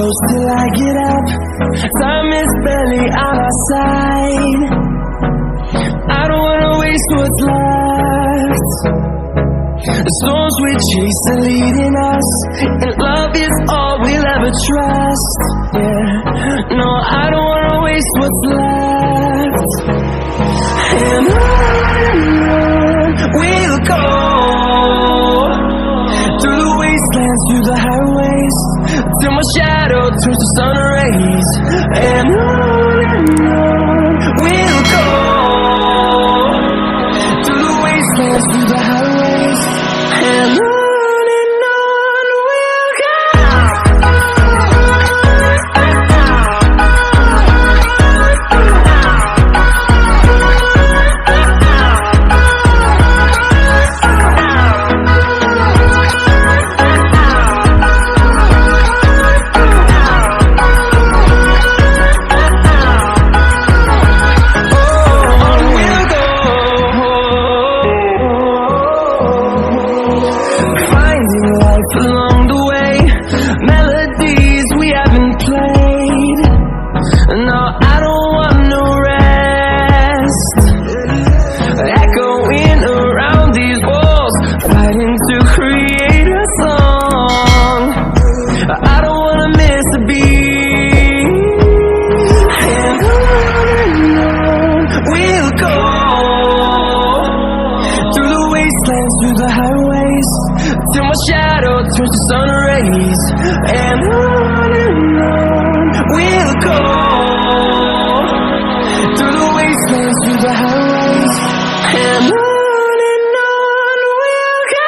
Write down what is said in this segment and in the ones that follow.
close till I get up. Time is barely on our side. I don't wanna waste what's left. The storms we chase are leading us, and love is all we'll ever trust. Yeah, no, I don't wanna waste what's left. And on we'll go, through the wastelands, through the highways, till my shadow turns to sun rays. And on we'll go, through the wastelands, through the highways, and on we'll go. Along the way, melodies we haven't played. No, I don't want no rest. Echoing around these walls, fighting to create a song. I don't wanna miss a beat. And on we'll go, through the wastelands, through the highways, till my shadow turns to sun rays. And on we'll go, through the wastelands, through the highways, and on we'll go.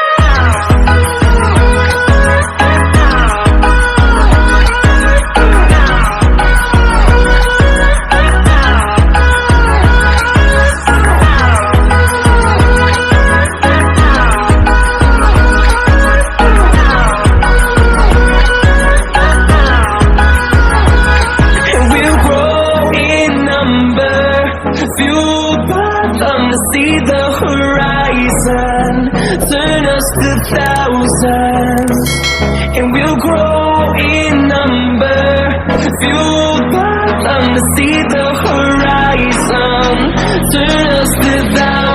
Fueled by them to see the horizon, turn us to thousands, and we'll grow in number. Fueled by them to see the horizon, turn us to thousands.